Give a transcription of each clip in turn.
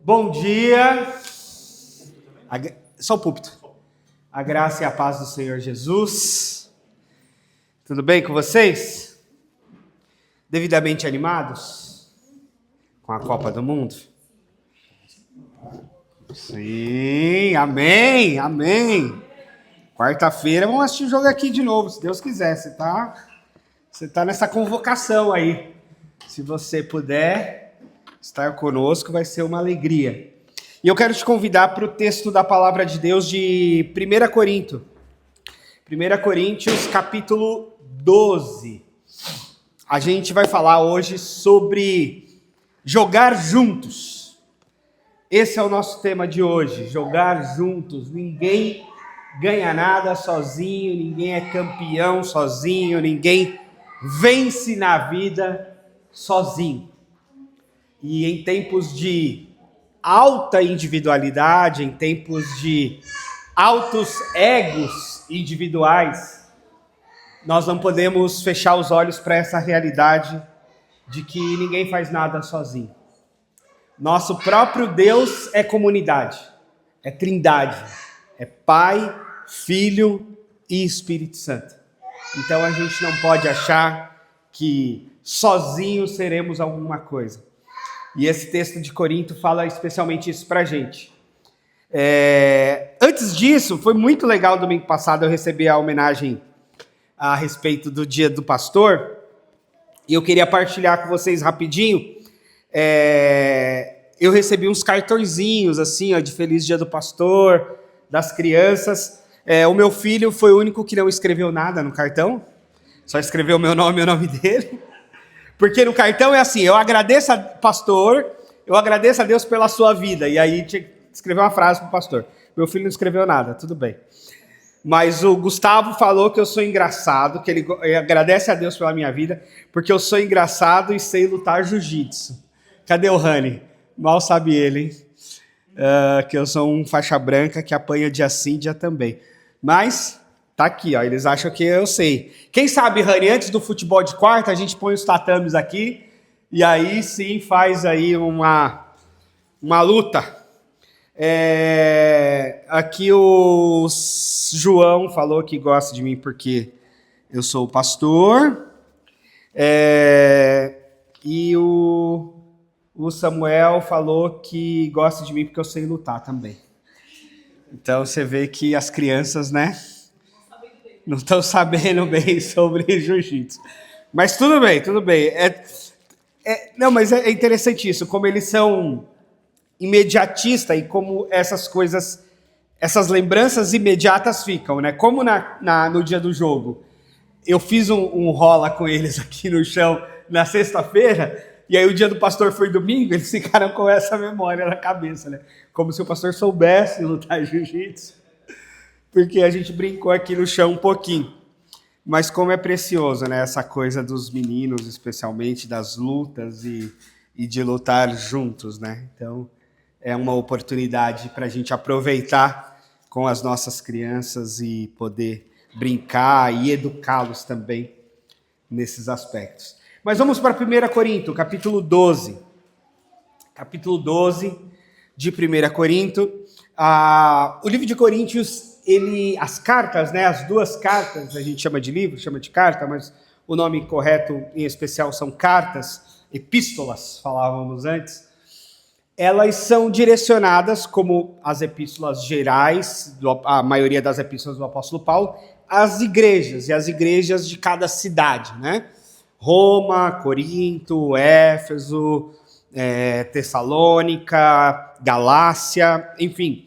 Bom dia. Só o púlpito. A graça e a paz do Senhor Jesus. Tudo bem com vocês? Devidamente animados com a Copa do Mundo? Sim, amém, amém. Quarta-feira vamos assistir o jogo aqui de novo, se Deus quiser. Você tá nessa convocação aí. Se você puder estar conosco, vai ser uma alegria. E eu quero te convidar para o texto da palavra de Deus de 1 Coríntios. 1 Coríntios, capítulo 12. A gente vai falar hoje sobre jogar juntos. Esse é o nosso tema de hoje, jogar juntos. Ninguém ganha nada sozinho, ninguém é campeão sozinho, ninguém vence na vida sozinho. E em tempos de alta individualidade, em tempos de altos egos individuais, nós não podemos fechar os olhos para essa realidade de que ninguém faz nada sozinho. Nosso próprio Deus é comunidade, é trindade, é Pai, Filho e Espírito Santo. Então a gente não pode achar que sozinhos seremos alguma coisa. E esse texto de Corinto fala especialmente isso pra gente. Antes disso, foi muito legal domingo passado eu recebi a homenagem a respeito do Dia do Pastor. E eu queria partilhar com vocês rapidinho. Eu recebi uns cartõezinhos assim, ó, de Feliz Dia do Pastor, das crianças. O meu filho foi o único que não escreveu nada no cartão. Só escreveu o meu nome e o nome dele. Porque no cartão é assim, eu agradeço ao pastor, eu agradeço a Deus pela sua vida. E aí tinha que escrever uma frase para o pastor. Meu filho não escreveu nada, tudo bem. Mas o Gustavo falou que eu sou engraçado, que ele agradece a Deus pela minha vida, porque eu sou engraçado e sei lutar jiu-jitsu. Cadê o Rani? Mal sabe ele, hein? Que eu sou um faixa branca que apanha dia sim, dia também. Mas tá aqui, ó, eles acham que eu sei. Quem sabe, Rani, antes do futebol de quarta, a gente põe os tatames aqui e aí sim faz aí uma luta. Aqui o João falou que gosta de mim porque eu sou o pastor. E o Samuel falou que gosta de mim porque eu sei lutar também. Então você vê que as crianças, né, não estão sabendo bem sobre jiu-jitsu. Mas tudo bem, tudo bem. Não, mas é interessante isso, como eles são imediatistas e como essas coisas, essas lembranças imediatas ficam, né? Como no dia do jogo, eu fiz um rola com eles aqui no chão na sexta-feira, e aí o dia do pastor foi domingo, eles ficaram com essa memória na cabeça, né? Como se o pastor soubesse lutar jiu-jitsu. Porque a gente brincou aqui no chão um pouquinho. Mas como é precioso, né? Essa coisa dos meninos, especialmente, das lutas e de lutar juntos, né? Então, é uma oportunidade para a gente aproveitar com as nossas crianças e poder brincar e educá-los também nesses aspectos. Mas vamos para 1 Coríntios, capítulo 12. Capítulo 12 de 1 Coríntios. O livro de Coríntios, as cartas, né, as duas cartas, a gente chama de livro, chama de carta, mas o nome correto em especial são cartas, epístolas, falávamos antes. Elas são direcionadas, como as epístolas gerais, a maioria das epístolas do apóstolo Paulo, às igrejas, e as igrejas de cada cidade, né? Roma, Corinto, Éfeso, Tessalônica, Galácia, enfim.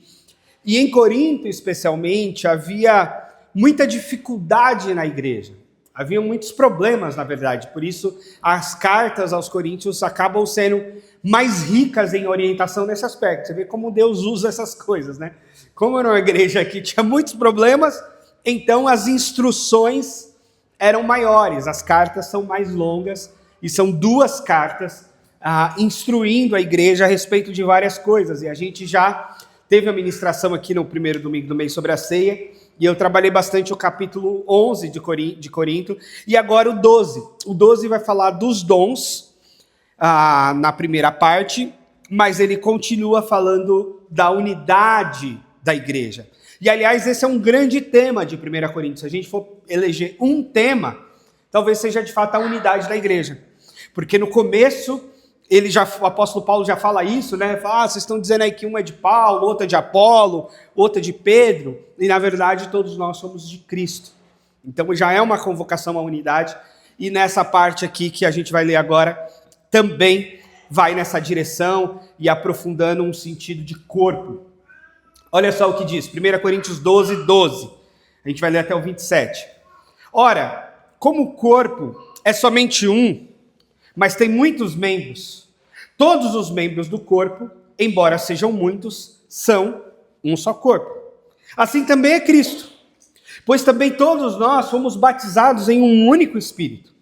E em Corinto, especialmente, havia muita dificuldade na igreja. Havia muitos problemas, na verdade. Por isso, as cartas aos coríntios acabam sendo mais ricas em orientação nesse aspecto. Você vê como Deus usa essas coisas, né? Como era uma igreja que tinha muitos problemas, então as instruções eram maiores. As cartas são mais longas e são duas cartas instruindo a igreja a respeito de várias coisas. E a gente já teve a ministração aqui no primeiro domingo do mês sobre a ceia, e eu trabalhei bastante o capítulo 11 de Corinto, e agora o 12. O 12 vai falar dos dons na primeira parte, mas ele continua falando da unidade da igreja. E, aliás, esse é um grande tema de 1 Coríntios. Se a gente for eleger um tema, talvez seja de fato a unidade da igreja. Porque no começo, o apóstolo Paulo já fala isso, né? Fala, vocês estão dizendo aí que uma é de Paulo, outra é de Apolo, outra é de Pedro, e na verdade todos nós somos de Cristo. Então já é uma convocação à unidade, e nessa parte aqui que a gente vai ler agora, também vai nessa direção e aprofundando um sentido de corpo. Olha só o que diz, 1 Coríntios 12, 12. A gente vai ler até o 27. Ora, como o corpo é somente um, mas tem muitos membros, todos os membros do corpo, embora sejam muitos, são um só corpo. Assim também é Cristo, pois também todos nós fomos batizados em um único Espírito,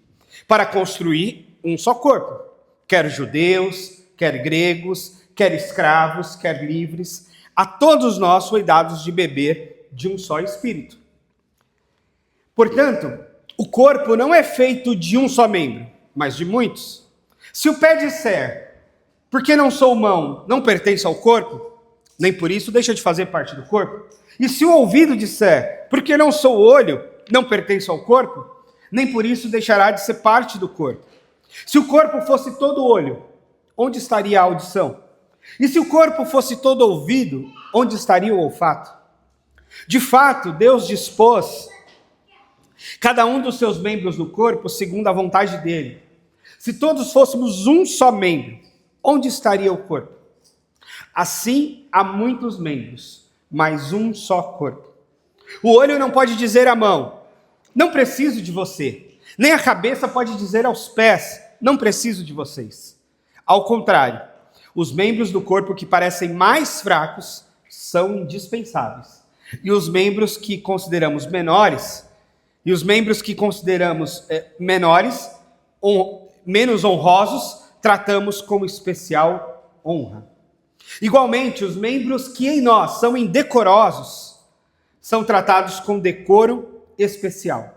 para construir um só corpo, quer judeus, quer gregos, quer escravos, quer livres, a todos nós foi dado de beber de um só Espírito. Portanto, o corpo não é feito de um só membro, mas de muitos. Se o pé disser, porque não sou mão, não pertence ao corpo, nem por isso deixa de fazer parte do corpo. E se o ouvido disser, porque não sou olho, não pertence ao corpo, nem por isso deixará de ser parte do corpo. Se o corpo fosse todo olho, onde estaria a audição? E se o corpo fosse todo ouvido, onde estaria o olfato? De fato, Deus dispôs cada um dos seus membros do corpo segundo a vontade dele. Se todos fôssemos um só membro, onde estaria o corpo? Assim, há muitos membros, mas um só corpo. O olho não pode dizer à mão, não preciso de você. Nem a cabeça pode dizer aos pés, não preciso de vocês. Ao contrário, os membros do corpo que parecem mais fracos são indispensáveis. E os membros que consideramos menores, menos honrosos, tratamos com especial honra. Igualmente, os membros que em nós são indecorosos são tratados com decoro especial.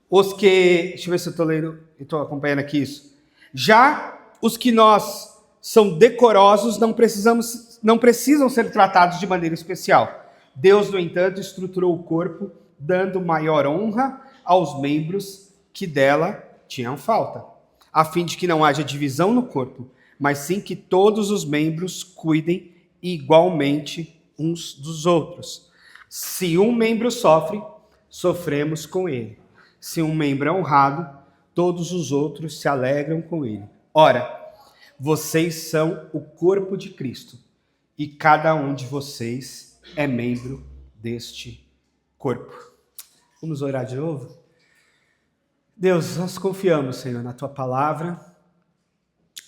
Deixa eu ver se eu estou acompanhando aqui isso. Já os que nós são decorosos não precisam ser tratados de maneira especial. Deus, no entanto, estruturou o corpo, dando maior honra aos membros que dela tinham falta, a fim de que não haja divisão no corpo, mas sim que todos os membros cuidem igualmente uns dos outros. Se um membro sofre, sofremos com ele. Se um membro é honrado, todos os outros se alegram com ele. Ora, vocês são o corpo de Cristo, e cada um de vocês é membro deste corpo. Vamos orar de novo? Deus, nós confiamos, Senhor, na Tua palavra,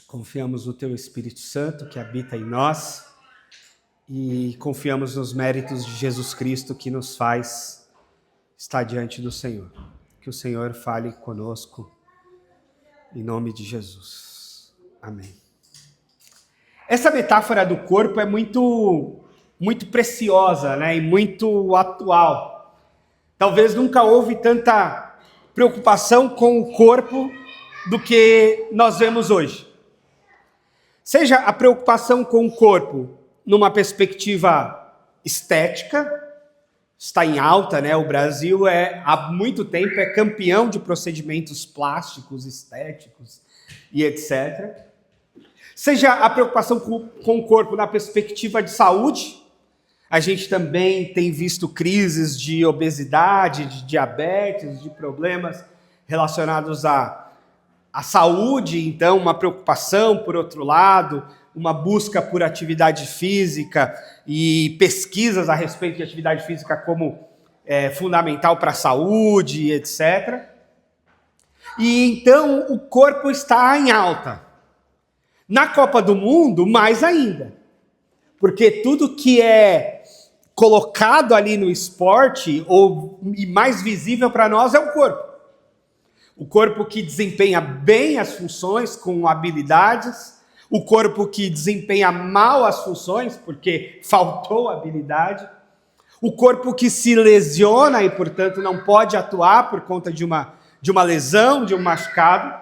confiamos no Teu Espírito Santo que habita em nós e confiamos nos méritos de Jesus Cristo que nos faz estar diante do Senhor. Que o Senhor fale conosco, em nome de Jesus. Amém. Essa metáfora do corpo é muito preciosa, né? E muito atual. Talvez nunca houve tanta preocupação com o corpo do que nós vemos hoje. Seja a preocupação com o corpo numa perspectiva estética, está em alta, né? O Brasil há muito tempo é campeão de procedimentos plásticos, estéticos e etc. Seja a preocupação com o corpo na perspectiva de saúde, a gente também tem visto crises de obesidade, de diabetes, de problemas relacionados à saúde, então uma preocupação, por outro lado, uma busca por atividade física e pesquisas a respeito de atividade física como fundamental para a saúde, etc. E então o corpo está em alta. Na Copa do Mundo, mais ainda. Porque tudo que é colocado ali no esporte, e mais visível para nós, é o corpo. O corpo que desempenha bem as funções, com habilidades. O corpo que desempenha mal as funções, porque faltou habilidade. O corpo que se lesiona e, portanto, não pode atuar por conta de uma lesão, de um machucado.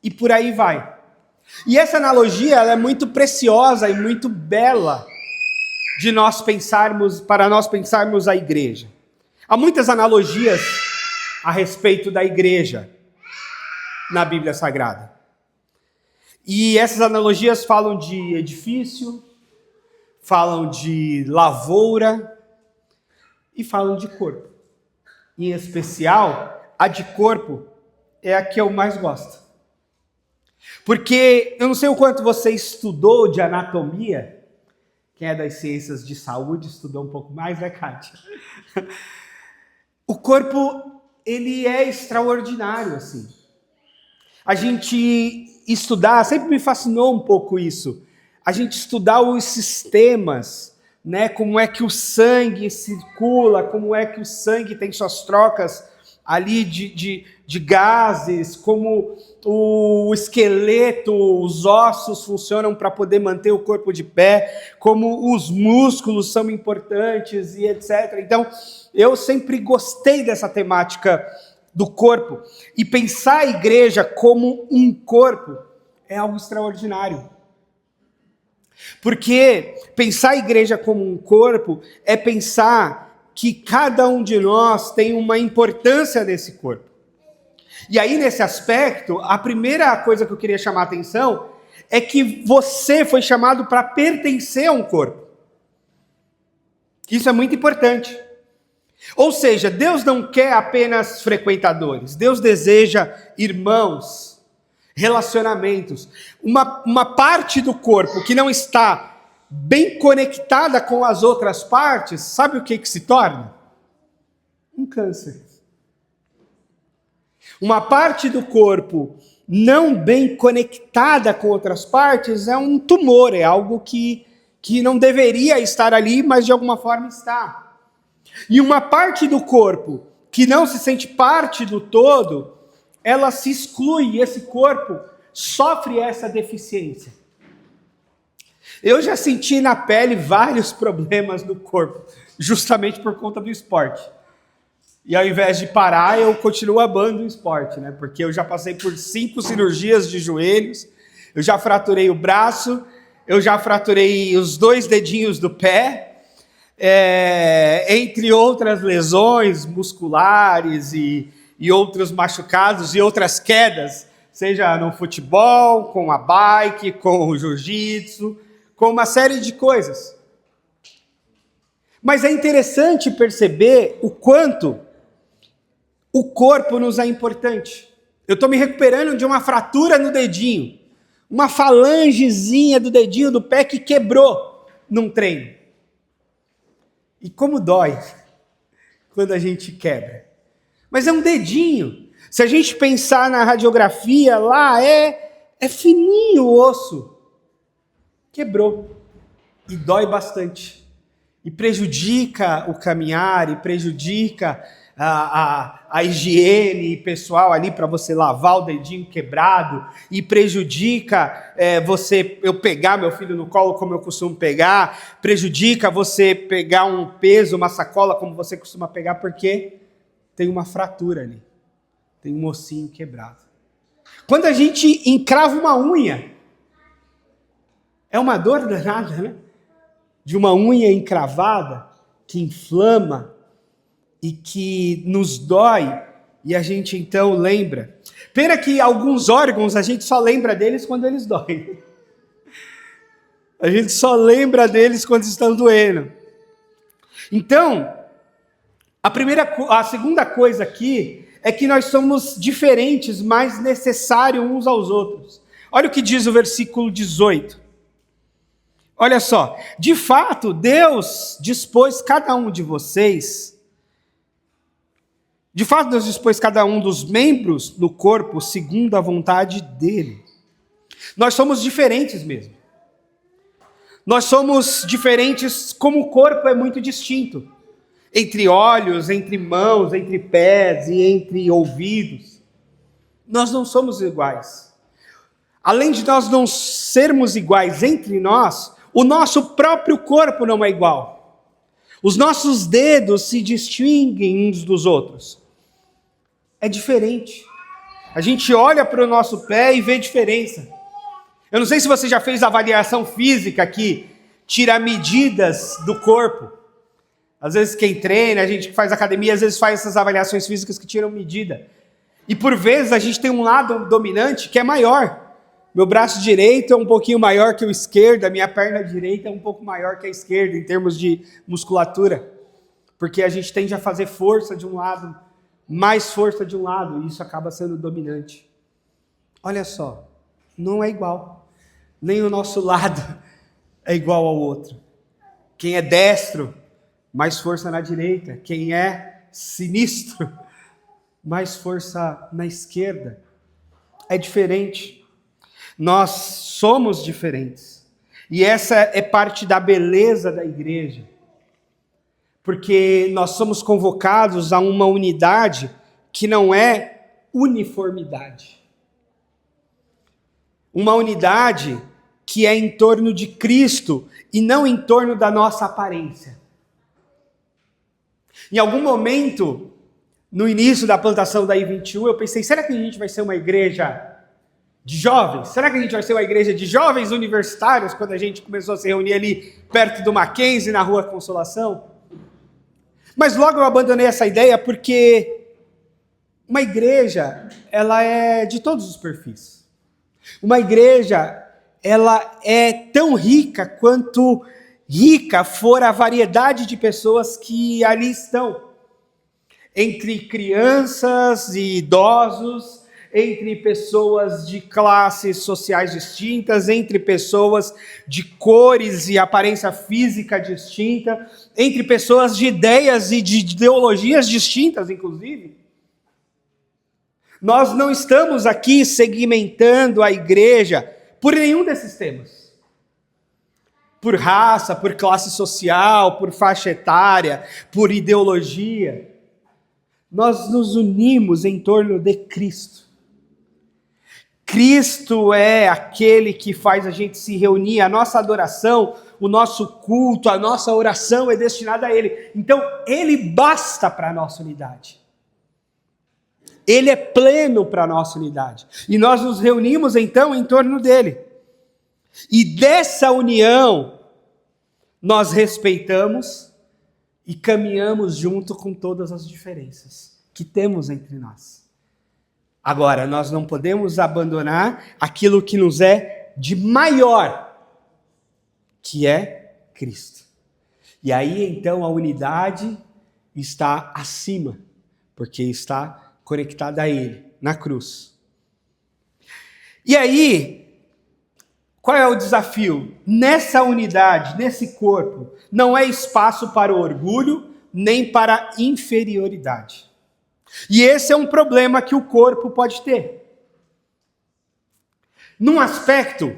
E por aí vai. E essa analogia ela é muito preciosa e muito bela para nós pensarmos a igreja. Há muitas analogias a respeito da igreja na Bíblia Sagrada. E essas analogias falam de edifício, falam de lavoura e falam de corpo. Em especial, a de corpo é a que eu mais gosto. Porque eu não sei o quanto você estudou de anatomia. Quem é das ciências de saúde estudou um pouco mais, né, Kátia? O corpo, ele é extraordinário, assim. A gente estudar, sempre me fascinou um pouco isso. A gente estudar os sistemas, né? Como é que o sangue circula, como é que o sangue tem suas trocas ali de gases, como o esqueleto, os ossos funcionam para poder manter o corpo de pé, como os músculos são importantes e etc. Então, eu sempre gostei dessa temática do corpo. E pensar a igreja como um corpo é algo extraordinário. Porque pensar a igreja como um corpo é pensar que cada um de nós tem uma importância nesse corpo. E aí, nesse aspecto, a primeira coisa que eu queria chamar a atenção é que você foi chamado para pertencer a um corpo. Isso é muito importante. Ou seja, Deus não quer apenas frequentadores. Deus deseja irmãos, relacionamentos. Uma parte do corpo que não está bem conectada com as outras partes, sabe o que se torna? Um câncer. Uma parte do corpo não bem conectada com outras partes é um tumor, é algo que não deveria estar ali, mas de alguma forma está. E uma parte do corpo que não se sente parte do todo, ela se exclui, e esse corpo sofre essa deficiência. Eu já senti na pele vários problemas no corpo, justamente por conta do esporte. E ao invés de parar, eu continuo amando o esporte, né? Porque eu já passei por 5 cirurgias de joelhos, eu já fraturei o braço, eu já fraturei os 2 dedinhos do pé, entre outras lesões musculares e outros machucados e outras quedas, seja no futebol, com a bike, com o jiu-jitsu, com uma série de coisas. Mas é interessante perceber o quanto o corpo nos é importante. Eu estou me recuperando de uma fratura no dedinho, uma falangezinha do dedinho do pé que quebrou num treino. E como dói quando a gente quebra. Mas é um dedinho. Se a gente pensar na radiografia, lá é fininho o osso. Quebrou. E dói bastante. E prejudica o caminhar, e prejudica a higiene pessoal ali para você lavar o dedinho quebrado, e prejudica eu pegar meu filho no colo como eu costumo pegar, prejudica você pegar um peso, uma sacola como você costuma pegar, porque tem uma fratura ali, tem um ossinho quebrado. Quando a gente encrava uma unha, é uma dor danada, né? De uma unha encravada, que inflama e que nos dói, e a gente então lembra. Pena que alguns órgãos a gente só lembra deles quando eles doem. A gente só lembra deles quando estão doendo. Então, a segunda coisa aqui é que nós somos diferentes, mas necessários uns aos outros. Olha o que diz o versículo 18. Olha só, de fato, Deus dispôs cada um dos membros do corpo segundo a vontade dele. Nós somos diferentes mesmo. Nós somos diferentes como o corpo é muito distinto. Entre olhos, entre mãos, entre pés e entre ouvidos. Nós não somos iguais. Além de nós não sermos iguais entre nós, o nosso próprio corpo não é igual. Os nossos dedos se distinguem uns dos outros. É diferente. A gente olha para o nosso pé e vê diferença. Eu não sei se você já fez avaliação física que tira medidas do corpo. Às vezes quem treina, a gente que faz academia, às vezes faz essas avaliações físicas que tiram medida. E por vezes a gente tem um lado dominante que é maior. Meu braço direito é um pouquinho maior que o esquerdo, a minha perna direita é um pouco maior que a esquerda em termos de musculatura. Porque a gente tende a fazer força de um lado, mais força de um lado, e isso acaba sendo dominante. Olha só, não é igual. Nem o nosso lado é igual ao outro. Quem é destro, mais força na direita. Quem é sinistro, mais força na esquerda. É diferente. Nós somos diferentes. E essa é parte da beleza da igreja. Porque nós somos convocados a uma unidade que não é uniformidade. Uma unidade que é em torno de Cristo e não em torno da nossa aparência. Em algum momento, no início da plantação da I-21, eu pensei, será que a gente vai ser uma igreja de jovens? Será que a gente vai ser uma igreja de jovens universitários quando a gente começou a se reunir ali perto do Mackenzie, na Rua Consolação? Mas logo eu abandonei essa ideia porque uma igreja, ela é de todos os perfis. Uma igreja, ela é tão rica quanto rica for a variedade de pessoas que ali estão. Entre crianças e idosos, entre pessoas de classes sociais distintas, entre pessoas de cores e aparência física distinta, entre pessoas de ideias e de ideologias distintas, inclusive. Nós não estamos aqui segmentando a igreja por nenhum desses temas. Por raça, por classe social, por faixa etária, por ideologia. Nós nos unimos em torno de Cristo. Cristo é aquele que faz a gente se reunir, a nossa adoração, o nosso culto, a nossa oração é destinada a Ele. Então, Ele basta para a nossa unidade. Ele é pleno para a nossa unidade. E nós nos reunimos então em torno dele. E dessa união, nós respeitamos e caminhamos junto com todas as diferenças que temos entre nós. Agora, nós não podemos abandonar aquilo que nos é de maior, que é Cristo. E aí, então, a unidade está acima, porque está conectada a Ele, na cruz. E aí, qual é o desafio? Nessa unidade, nesse corpo, não é espaço para o orgulho, nem para a inferioridade. E esse é um problema que o corpo pode ter. Num aspecto,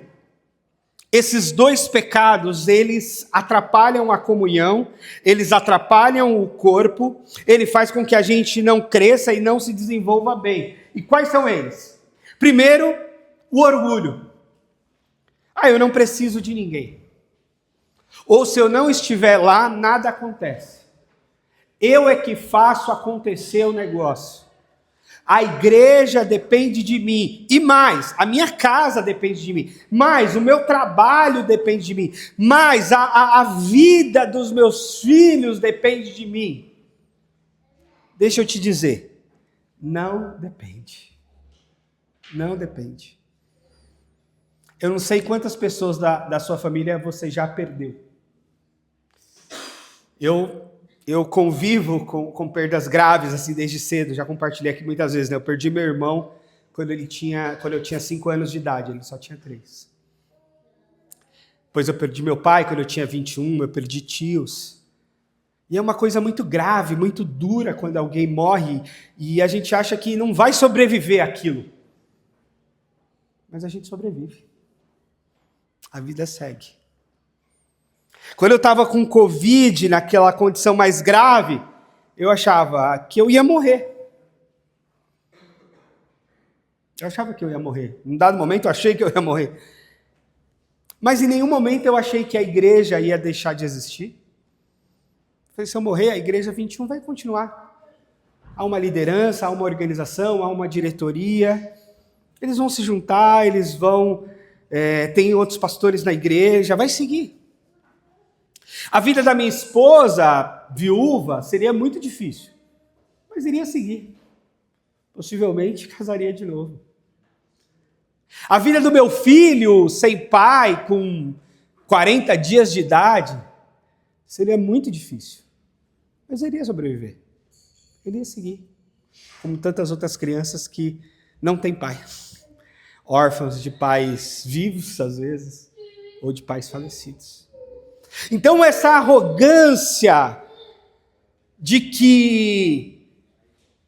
esses dois pecados, eles atrapalham a comunhão, eles atrapalham o corpo, ele faz com que a gente não cresça e não se desenvolva bem. E quais são eles? Primeiro, o orgulho. Eu não preciso de ninguém. Ou se eu não estiver lá, nada acontece. Eu é que faço acontecer o negócio. A igreja depende de mim. E mais, a minha casa depende de mim. Mais, o meu trabalho depende de mim. Mais, a vida dos meus filhos depende de mim. Deixa eu te dizer. Não depende. Não depende. Eu não sei quantas pessoas da sua família você já perdeu. Eu convivo com perdas graves assim desde cedo, já compartilhei aqui muitas vezes, né? Eu perdi meu irmão quando eu tinha 5 anos de idade, ele só tinha 3. Depois eu perdi meu pai quando eu tinha 21, eu perdi tios. E é uma coisa muito grave, muito dura quando alguém morre e a gente acha que não vai sobreviver àquilo. Mas a gente sobrevive. A vida segue. Quando eu estava com Covid, naquela condição mais grave, eu achava que eu ia morrer. Eu achava que eu ia morrer. Num dado momento eu achei que eu ia morrer. Mas em nenhum momento eu achei que a igreja ia deixar de existir. Eu falei, se eu morrer, a igreja 21 vai continuar. Há uma liderança, há uma organização, há uma diretoria. Eles vão se juntar, eles vão tem outros pastores na igreja, vai seguir. A vida da minha esposa, viúva, seria muito difícil, mas iria seguir. Possivelmente casaria de novo. A vida do meu filho, sem pai, com 40 dias de idade, seria muito difícil, mas iria sobreviver. Ele ia seguir, como tantas outras crianças que não têm pai. Órfãos de pais vivos, às vezes, ou de pais falecidos. Então, essa arrogância de que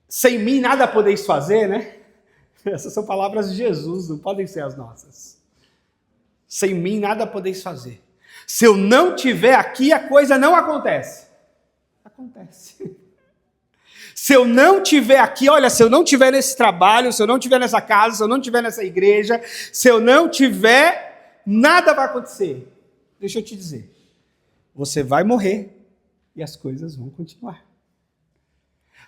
sem mim nada podeis fazer, né? Essas são palavras de Jesus, não podem ser as nossas. Sem mim nada podeis fazer. Se eu não estiver aqui, a coisa não acontece. Acontece. Se eu não estiver aqui, olha, se eu não estiver nesse trabalho, se eu não estiver nessa casa, se eu não estiver nessa igreja, se eu não estiver, nada vai acontecer. Deixa eu te dizer. Você vai morrer e as coisas vão continuar.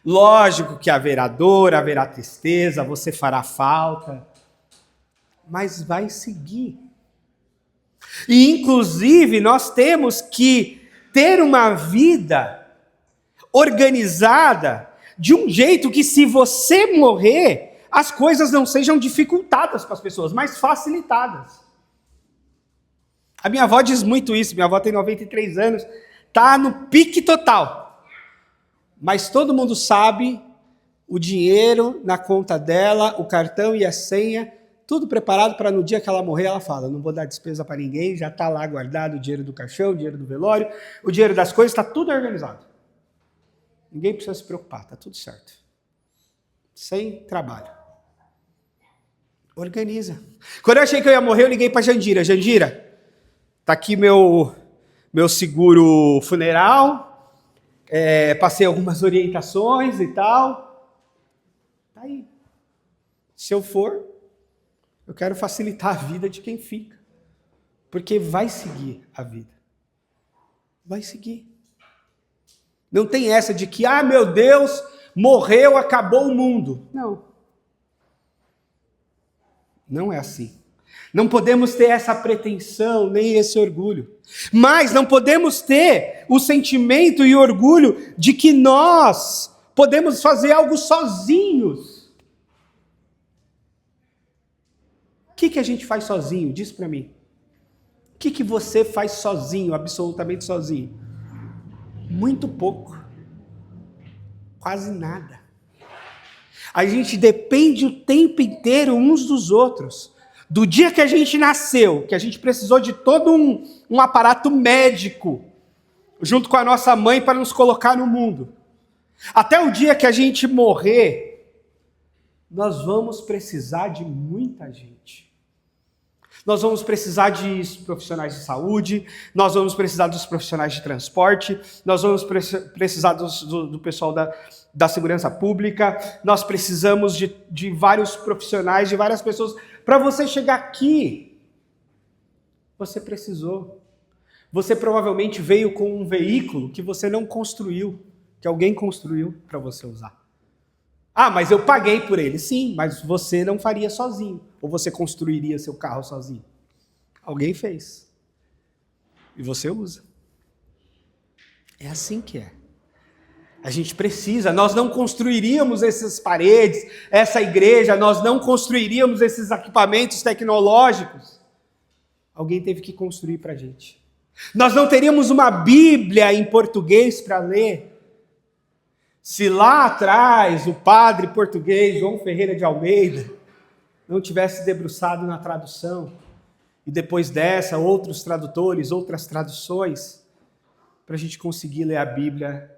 Lógico que haverá dor, haverá tristeza, você fará falta, mas vai seguir. E, inclusive, nós temos que ter uma vida organizada de um jeito que, se você morrer, as coisas não sejam dificultadas para as pessoas, mas facilitadas. A minha avó diz muito isso, minha avó tem 93 anos, está no pique total. Mas todo mundo sabe o dinheiro na conta dela, o cartão e a senha, tudo preparado para no dia que ela morrer, ela fala, não vou dar despesa para ninguém, já está lá guardado o dinheiro do caixão, o dinheiro do velório, o dinheiro das coisas, está tudo organizado. Ninguém precisa se preocupar, está tudo certo. Sem trabalho. Organiza. Quando eu achei que eu ia morrer, eu liguei para Jandira. Jandira, está aqui meu seguro funeral, passei algumas orientações e tal. Está aí. Se eu for, eu quero facilitar a vida de quem fica. Porque vai seguir a vida. Vai seguir. Não tem essa de que, meu Deus, morreu, acabou o mundo. Não. Não é assim. Não podemos ter essa pretensão, nem esse orgulho. Mas não podemos ter o sentimento e orgulho de que nós podemos fazer algo sozinhos. O que a gente faz sozinho? Diz para mim. O que você faz sozinho, absolutamente sozinho? Muito pouco. Quase nada. A gente depende o tempo inteiro uns dos outros. Do dia que a gente nasceu, que a gente precisou de todo um aparato médico, junto com a nossa mãe para nos colocar no mundo. Até o dia que a gente morrer, nós vamos precisar de muita gente. Nós vamos precisar de profissionais de saúde, nós vamos precisar dos profissionais de transporte, nós vamos precisar do pessoal da segurança pública, nós precisamos de vários profissionais, de várias pessoas. Para você chegar aqui, você precisou. Você provavelmente veio com um veículo que você não construiu, que alguém construiu para você usar. Mas eu paguei por ele. Sim, mas você não faria sozinho. Ou você construiria seu carro sozinho. Alguém fez. E você usa. É assim que é. A gente precisa. Nós não construiríamos essas paredes, essa igreja, nós não construiríamos esses equipamentos tecnológicos. Alguém teve que construir para a gente. Nós não teríamos uma Bíblia em português para ler. Se lá atrás o padre português João Ferreira de Almeida não tivesse debruçado na tradução, e depois dessa outros tradutores, outras traduções, para a gente conseguir ler a Bíblia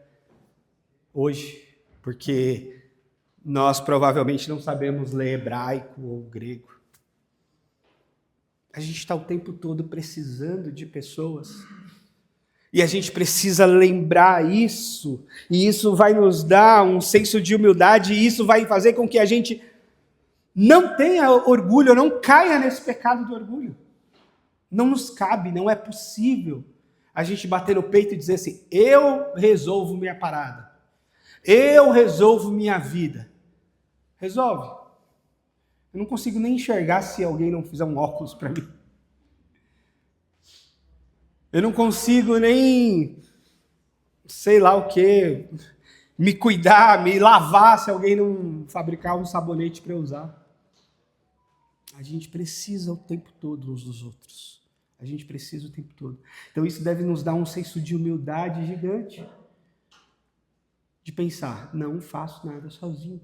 hoje, porque nós provavelmente não sabemos ler hebraico ou grego. A gente está o tempo todo precisando de pessoas. E a gente precisa lembrar isso, e isso vai nos dar um senso de humildade, e isso vai fazer com que a gente não tenha orgulho, não caia nesse pecado do orgulho. Não nos cabe, não é possível a gente bater no peito e dizer assim, eu resolvo minha parada, eu resolvo minha vida. Resolve. Eu não consigo nem enxergar se alguém não fizer um óculos para mim. Eu não consigo nem, sei lá o quê, me cuidar, me lavar se alguém não fabricar um sabonete para eu usar. A gente precisa o tempo todo uns dos outros. A gente precisa o tempo todo. Então isso deve nos dar um senso de humildade gigante. De pensar, não faço nada sozinho.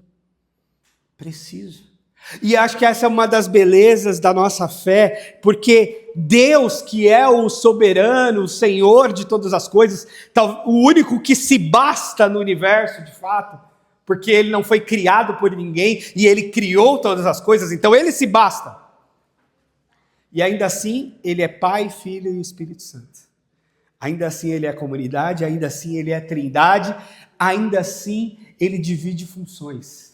Preciso. E acho que essa é uma das belezas da nossa fé, porque Deus, que é o soberano, o Senhor de todas as coisas, o único que se basta no universo, de fato, porque ele não foi criado por ninguém e ele criou todas as coisas, então ele se basta. E ainda assim, ele é Pai, Filho e Espírito Santo. Ainda assim, ele é comunidade, ainda assim, ele é trindade, ainda assim, ele divide funções.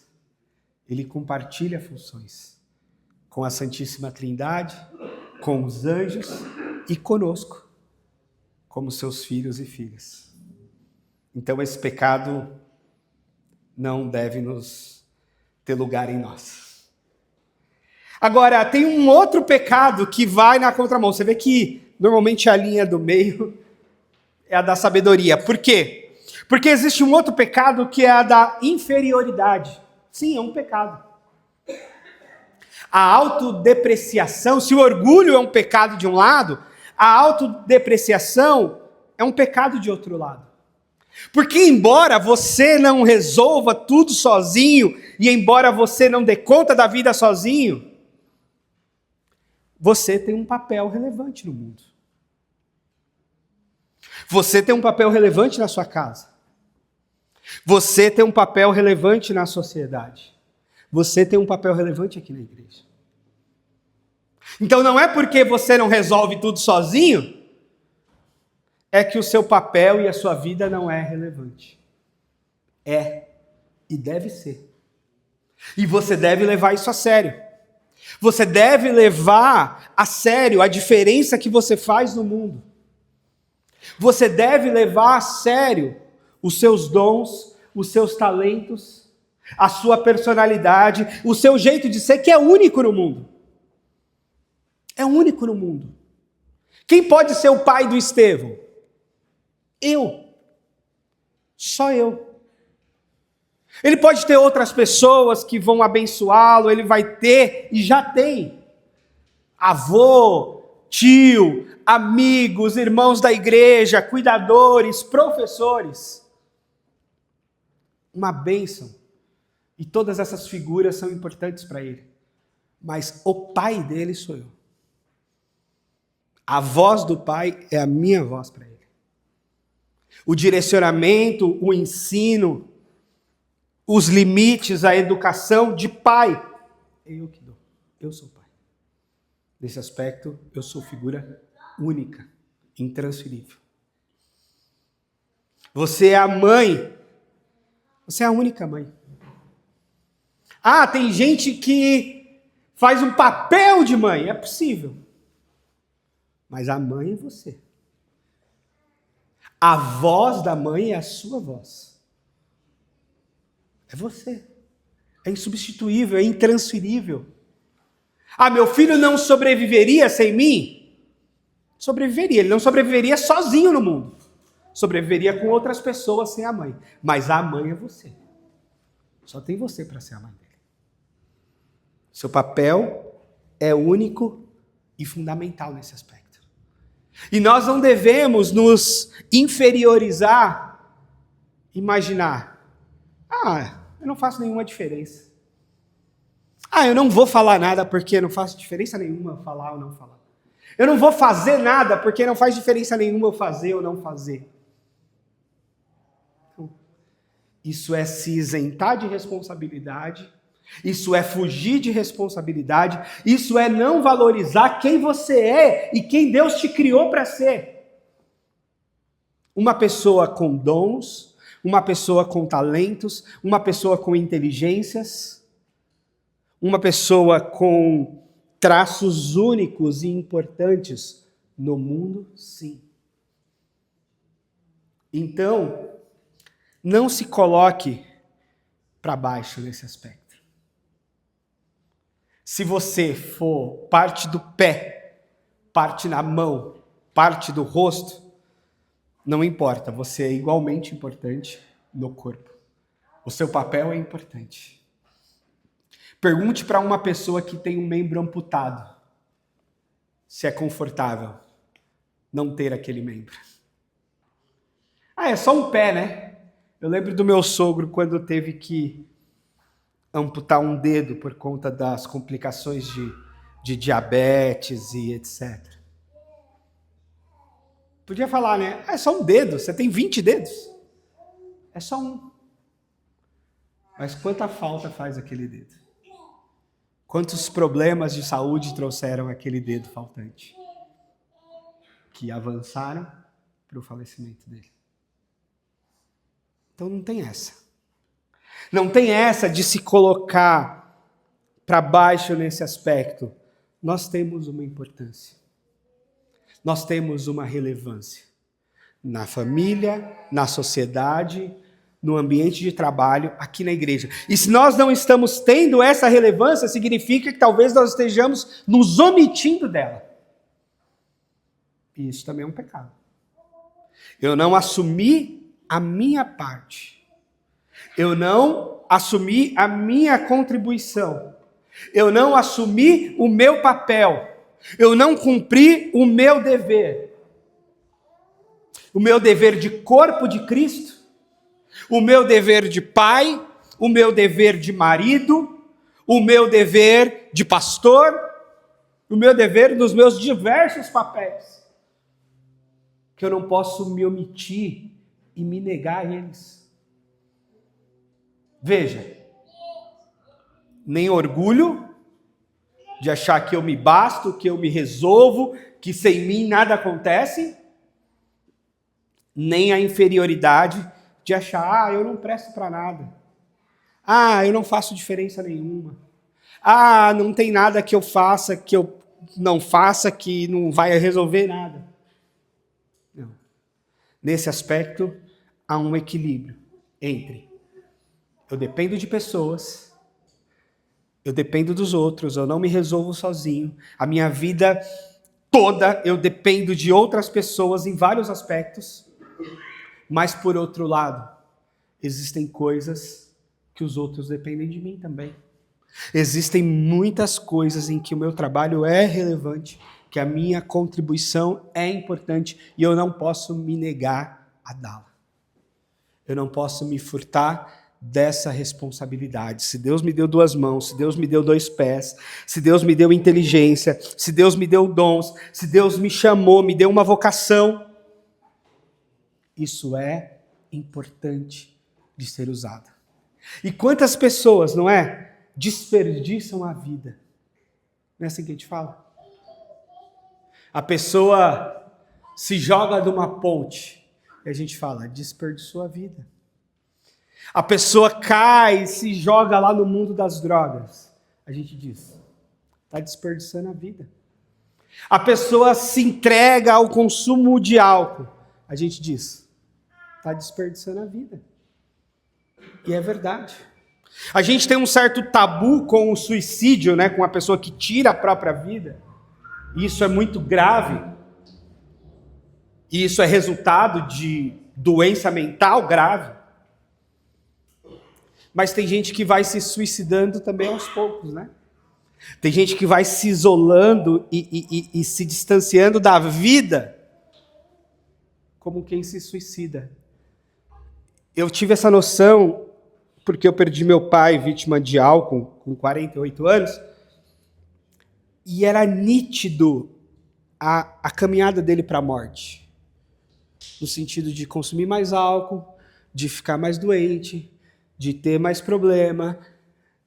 Ele compartilha funções com a Santíssima Trindade, com os anjos e conosco, como seus filhos e filhas. Então esse pecado não deve nos ter lugar em nós. Agora, tem um outro pecado que vai na contramão. Você vê que normalmente a linha do meio é a da sabedoria. Por quê? Porque existe um outro pecado que é a da inferioridade. Sim, é um pecado. A autodepreciação, se o orgulho é um pecado de um lado, a autodepreciação é um pecado de outro lado. Porque embora você não resolva tudo sozinho, e embora você não dê conta da vida sozinho, você tem um papel relevante no mundo. Você tem um papel relevante na sua casa. Você tem um papel relevante na sociedade. Você tem um papel relevante aqui na igreja. Então não é porque você não resolve tudo sozinho, é que o seu papel e a sua vida não é relevante. É e deve ser. E você deve levar isso a sério. Você deve levar a sério a diferença que você faz no mundo. Você deve levar a sério os seus dons, os seus talentos, a sua personalidade, o seu jeito de ser, que é único no mundo. É único no mundo. Quem pode ser o pai do Estevão? Eu. Só eu. Ele pode ter outras pessoas que vão abençoá-lo, ele vai ter, e já tem, avô, tio, amigos, irmãos da igreja, cuidadores, professores. Uma bênção. E todas essas figuras são importantes para ele. Mas o pai dele sou eu. A voz do pai é a minha voz para ele. O direcionamento, o ensino, os limites, a educação de pai, é eu que dou. Eu sou pai. Nesse aspecto, eu sou figura única, intransferível. Você é a mãe. Você é a única mãe. Ah, tem gente que faz um papel de mãe. É possível. Mas a mãe é você. A voz da mãe é a sua voz. É você. É insubstituível, é intransferível. Ah, meu filho não sobreviveria sem mim? Sobreviveria. Ele não sobreviveria sozinho no mundo. Sobreviveria com outras pessoas sem a mãe. Mas a mãe é você. Só tem você para ser a mãe dele. Seu papel é único e fundamental nesse aspecto. E nós não devemos nos inferiorizar, imaginar, eu não faço nenhuma diferença. Eu não vou falar nada porque não faz diferença nenhuma falar ou não falar. Eu não vou fazer nada porque não faz diferença nenhuma eu fazer ou não fazer. Isso é se isentar de responsabilidade, isso é fugir de responsabilidade, isso é não valorizar quem você é e quem Deus te criou para ser. Uma pessoa com dons, uma pessoa com talentos, uma pessoa com inteligências, uma pessoa com traços únicos e importantes no mundo, sim. Então, não se coloque para baixo nesse aspecto. Se você for parte do pé, parte na mão, parte do rosto, não importa, você é igualmente importante no corpo. O seu papel é importante. Pergunte para uma pessoa que tem um membro amputado se é confortável não ter aquele membro. É só um pé, né? Eu lembro do meu sogro quando teve que amputar um dedo por conta das complicações de diabetes e etc. Podia falar, né? É só um dedo, você tem 20 dedos. É só um. Mas quanta falta faz aquele dedo? Quantos problemas de saúde trouxeram aquele dedo faltante? Que avançaram para o falecimento dele. Então não tem essa. Não tem essa de se colocar para baixo nesse aspecto. Nós temos uma importância. Nós temos uma relevância. Na família, na sociedade, no ambiente de trabalho, aqui na igreja. E se nós não estamos tendo essa relevância, significa que talvez nós estejamos nos omitindo dela. E isso também é um pecado. Eu não assumi a minha parte. Eu não assumi a minha contribuição. Eu não assumi o meu papel. Eu não cumpri o meu dever. O meu dever de corpo de Cristo. O meu dever de pai. O meu dever de marido. O meu dever de pastor. O meu dever nos meus diversos papéis. Que eu não posso me omitir e me negar a eles. Veja, nem orgulho de achar que eu me basto, que eu me resolvo, que sem mim nada acontece, nem a inferioridade de achar, eu não presto para nada. Eu não faço diferença nenhuma. Não tem nada que eu faça, que eu não faça, que não vai resolver nada. Não. Nesse aspecto, há um equilíbrio entre eu dependo de pessoas, eu dependo dos outros, eu não me resolvo sozinho. A minha vida toda eu dependo de outras pessoas em vários aspectos. Mas, por outro lado, existem coisas que os outros dependem de mim também. Existem muitas coisas em que o meu trabalho é relevante, que a minha contribuição é importante e eu não posso me negar a dá-la. Eu não posso me furtar dessa responsabilidade. Se Deus me deu 2 mãos, se Deus me deu 2 pés, se Deus me deu inteligência, se Deus me deu dons, se Deus me chamou, me deu uma vocação, isso é importante de ser usado. E quantas pessoas, não é, desperdiçam a vida? Não é assim que a gente fala? A pessoa se joga de uma ponte e a gente fala, desperdiçou a vida. A pessoa cai e se joga lá no mundo das drogas. A gente diz, está desperdiçando a vida. A pessoa se entrega ao consumo de álcool. A gente diz, está desperdiçando a vida. E é verdade. A gente tem um certo tabu com o suicídio, né? Com a pessoa que tira a própria vida. E isso é muito grave. E isso é resultado de doença mental grave. Mas tem gente que vai se suicidando também aos poucos, né? Tem gente que vai se isolando e se distanciando da vida como quem se suicida. Eu tive essa noção porque eu perdi meu pai vítima de álcool com 48 anos e era nítido a caminhada dele para a morte. No sentido de consumir mais álcool, de ficar mais doente, de ter mais problema,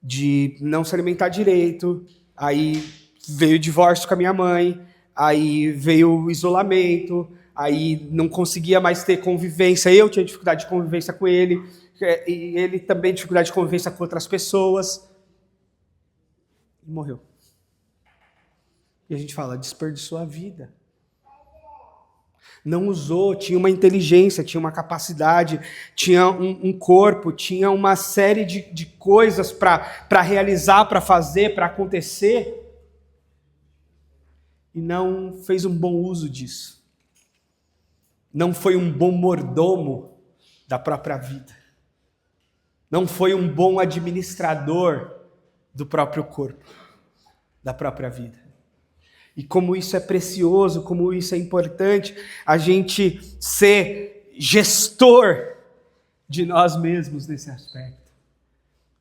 de não se alimentar direito, aí veio o divórcio com a minha mãe, aí veio o isolamento, aí não conseguia mais ter convivência, eu tinha dificuldade de convivência com ele, e ele também dificuldade de convivência com outras pessoas, e morreu. E a gente fala, desperdiçou a vida. Não usou, tinha uma inteligência, tinha uma capacidade, tinha um corpo, tinha uma série de coisas para realizar, para fazer, para acontecer. E não fez um bom uso disso. não foi um bom mordomo da própria vida. Não foi um bom administrador do próprio corpo, da própria vida. E como isso é precioso, como isso é importante, a gente ser gestor de nós mesmos nesse aspecto.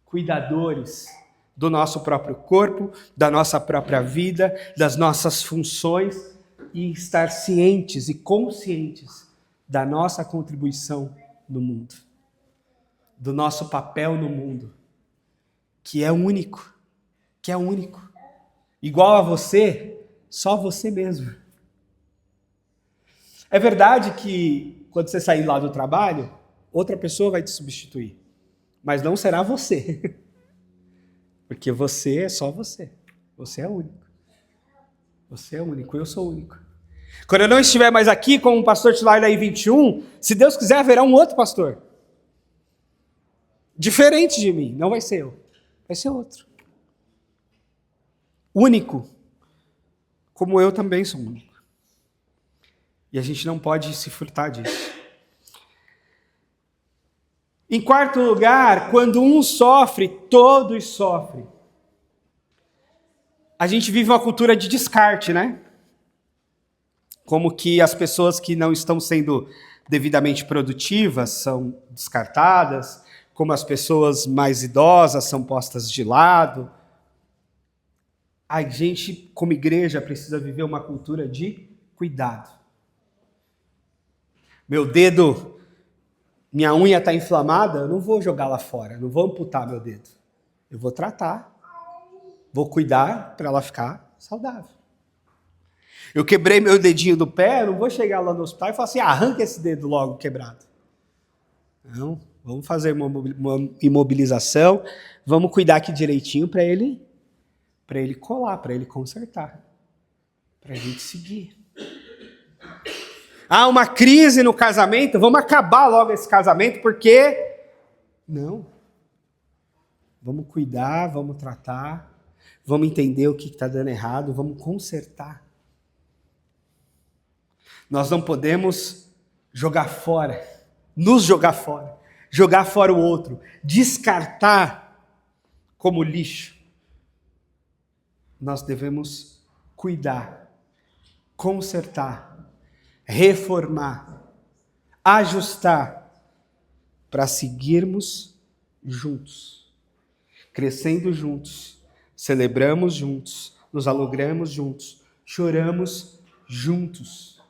Cuidadores do nosso próprio corpo, da nossa própria vida, das nossas funções e estar cientes e conscientes da nossa contribuição no mundo, do nosso papel no mundo, que é único, igual a você, só você mesmo. É verdade que quando você sair lá do trabalho, outra pessoa vai te substituir, mas não será você, porque você é só você, você é único. Você é único, eu sou único. Quando eu não estiver mais aqui como pastor titular da I21, se Deus quiser, haverá um outro pastor. Diferente de mim, não vai ser eu, vai ser outro. Único, como eu também sou único. E a gente não pode se furtar disso. Em quarto lugar, quando um sofre, todos sofrem. A gente vive uma cultura de descarte, né? Como que as pessoas que não estão sendo devidamente produtivas são descartadas, como as pessoas mais idosas são postas de lado. A gente, como igreja, precisa viver uma cultura de cuidado. Meu dedo, minha unha está inflamada, eu não vou jogar lá fora, não vou amputar meu dedo. Eu vou tratar, vou cuidar para ela ficar saudável. Eu quebrei meu dedinho do pé, eu não vou chegar lá no hospital e falar assim, arranca esse dedo logo quebrado. Não, vamos fazer uma imobilização, vamos cuidar aqui direitinho para ele colar, para ele consertar, para a gente seguir. Há uma crise no casamento, vamos acabar logo esse casamento, porque... Não. Vamos cuidar, vamos tratar, vamos entender o que está dando errado, vamos consertar. Nós não podemos jogar fora, nos jogar fora o outro, descartar como lixo. Nós devemos cuidar, consertar, reformar, ajustar, para seguirmos juntos, crescendo juntos, celebramos juntos, nos alegramos juntos, choramos juntos.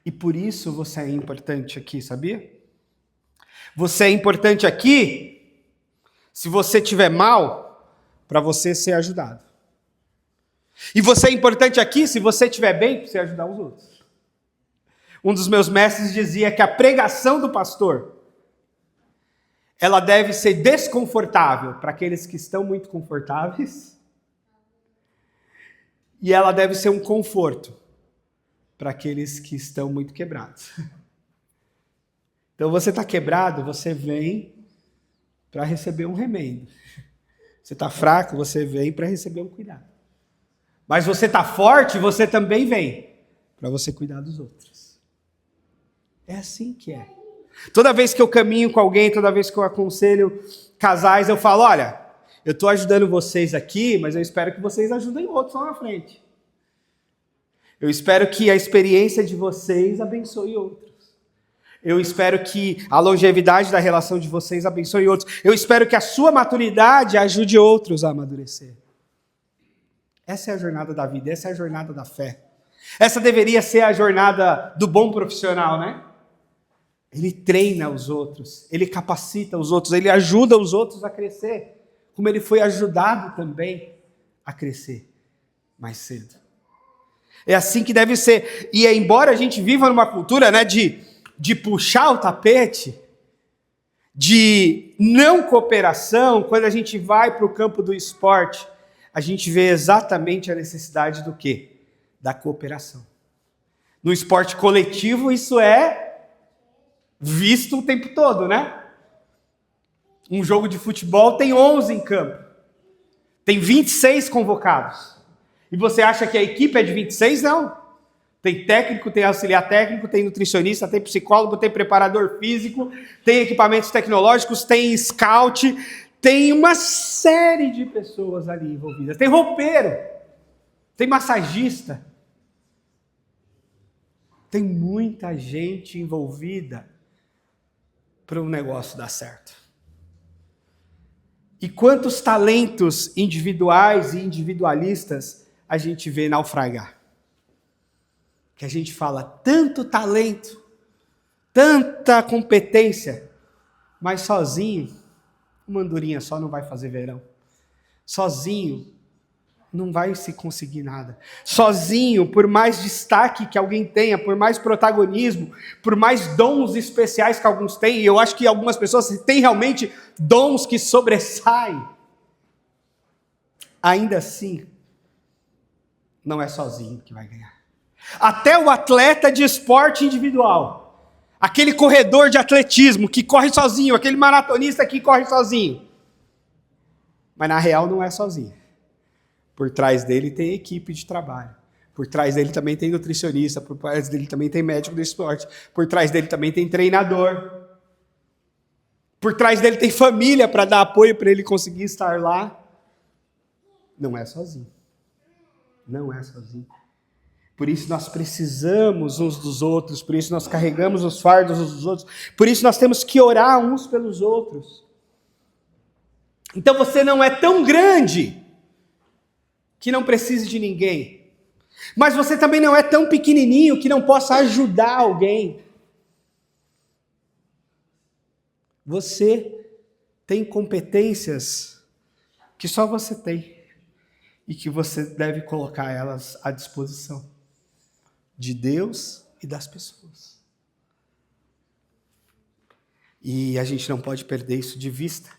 E por isso você é importante aqui, sabia? Você é importante aqui se você estiver mal, para você ser ajudado. E você é importante aqui se você estiver bem, para você ajudar os outros. Um dos meus mestres dizia que a pregação do pastor, ela deve ser desconfortável para aqueles que estão muito confortáveis, e ela deve ser um conforto para aqueles que estão muito quebrados. Então você está quebrado, você vem para receber um remendo. Você está fraco, você vem para receber um cuidado. Mas você está forte, você também vem para você cuidar dos outros. É assim que é. Toda vez que eu caminho com alguém, toda vez que eu aconselho casais, eu falo, olha, eu estou ajudando vocês aqui, mas eu espero que vocês ajudem outros lá na frente. Eu espero que a experiência de vocês abençoe outros. Eu espero que a longevidade da relação de vocês abençoe outros. Eu espero que a sua maturidade ajude outros a amadurecer. Essa é a jornada da vida, essa é a jornada da fé. Essa deveria ser a jornada do bom profissional, né? Ele treina os outros, ele capacita os outros, ele ajuda os outros a crescer, como ele foi ajudado também a crescer mais cedo. É assim que deve ser. E embora a gente viva numa cultura, né, de puxar o tapete, de não cooperação, quando a gente vai para o campo do esporte, a gente vê exatamente a necessidade do quê? Da cooperação. No esporte coletivo, isso é visto o tempo todo, né? Um jogo de futebol tem 11 em campo. Tem 26 convocados. E você acha que a equipe é de 26? Não. Tem técnico, tem auxiliar técnico, tem nutricionista, tem psicólogo, tem preparador físico, tem equipamentos tecnológicos, tem scout, tem uma série de pessoas ali envolvidas. Tem roupeiro, tem massagista. Tem muita gente envolvida para um negócio dar certo. E quantos talentos individuais e individualistas a gente vê naufragar? Que a gente fala tanto talento, tanta competência, mas sozinho, uma andorinha só não vai fazer verão. Sozinho, não vai se conseguir nada. Sozinho, por mais destaque que alguém tenha, por mais protagonismo, por mais dons especiais que alguns têm, e eu acho que algumas pessoas têm realmente dons que sobressaem, ainda assim, não é sozinho que vai ganhar. Até o atleta de esporte individual, aquele corredor de atletismo que corre sozinho, aquele maratonista que corre sozinho, mas na real não é sozinho. Por trás dele tem equipe de trabalho. Por trás dele também tem nutricionista. Por trás dele também tem médico do esporte. Por trás dele também tem treinador. Por trás dele tem família para dar apoio para ele conseguir estar lá. Não é sozinho. Não é sozinho. Por isso nós precisamos uns dos outros. Por isso nós carregamos os fardos uns dos outros. Por isso nós temos que orar uns pelos outros. Então você não é tão grande que não precise de ninguém. Mas você também não é tão pequenininho que não possa ajudar alguém. Você tem competências que só você tem e que você deve colocar elas à disposição de Deus e das pessoas. E a gente não pode perder isso de vista.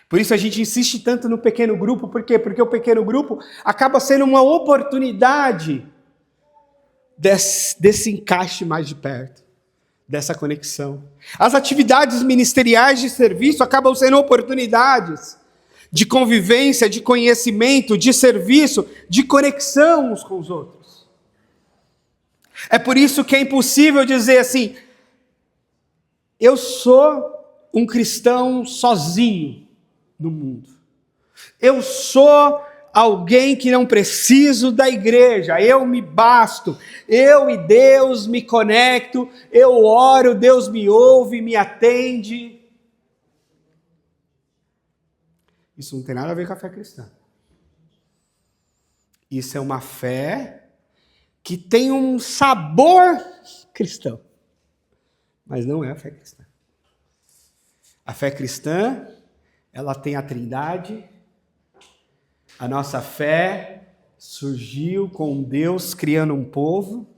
Por isso a gente insiste tanto no pequeno grupo, por quê? Porque o pequeno grupo acaba sendo uma oportunidade desse encaixe mais de perto, dessa conexão. As atividades ministeriais de serviço acabam sendo oportunidades de convivência, de conhecimento, de serviço, de conexão uns com os outros. É por isso que é impossível dizer assim, eu sou um cristão sozinho no mundo. Eu sou alguém que não preciso da igreja, eu me basto, eu e Deus me conecto, eu oro, Deus me ouve, me atende. Isso não tem nada a ver com a fé cristã. Isso é uma fé que tem um sabor cristão, mas não é a fé cristã. A fé cristã, ela tem a Trindade. A nossa fé surgiu com Deus criando um povo.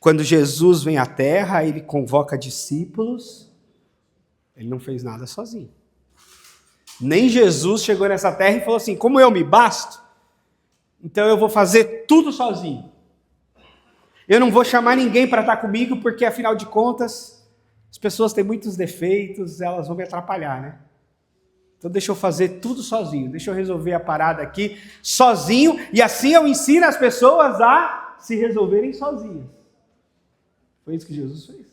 Quando Jesus vem à Terra, ele convoca discípulos. Ele não fez nada sozinho. Nem Jesus chegou nessa terra e falou assim, como eu me basto, então eu vou fazer tudo sozinho. Eu não vou chamar ninguém para estar comigo, porque afinal de contas, as pessoas têm muitos defeitos, elas vão me atrapalhar, né? Então deixa eu fazer tudo sozinho, deixa eu resolver a parada aqui sozinho, e assim eu ensino as pessoas a se resolverem sozinhas. Foi isso que Jesus fez.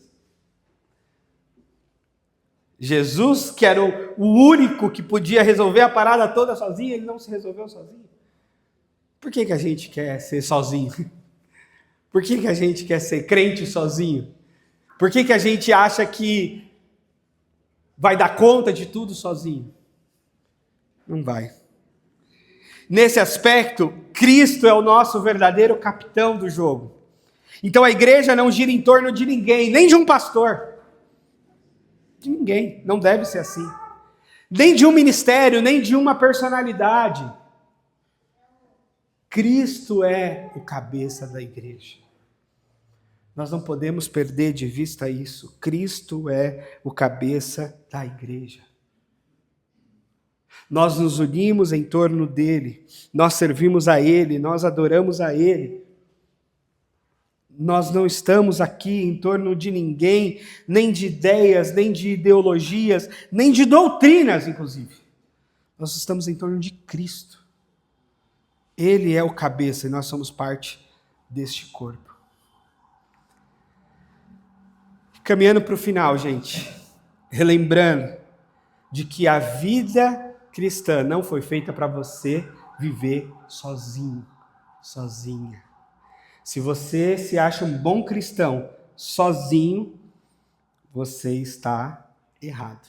Jesus, que era o único que podia resolver a parada toda sozinho, ele não se resolveu sozinho. Por que a gente quer ser sozinho? Por que a gente quer ser crente sozinho? Por que a gente acha que vai dar conta de tudo sozinho? Não vai. Nesse aspecto, Cristo é o nosso verdadeiro capitão do jogo. Então a igreja não gira em torno de ninguém, nem de um pastor. De ninguém, não deve ser assim. Nem de um ministério, nem de uma personalidade. Cristo é o cabeça da igreja. Nós não podemos perder de vista isso. Cristo é o cabeça da igreja. Nós nos unimos em torno dele, nós servimos a ele, nós adoramos a ele. Nós não estamos aqui em torno de ninguém, nem de ideias, nem de ideologias, nem de doutrinas, inclusive. Nós estamos em torno de Cristo. Ele é o cabeça e nós somos parte deste corpo. Caminhando para o final, gente. Relembrando de que a vida cristã não foi feita para você viver sozinho, sozinha. Se você se acha um bom cristão sozinho, você está errado.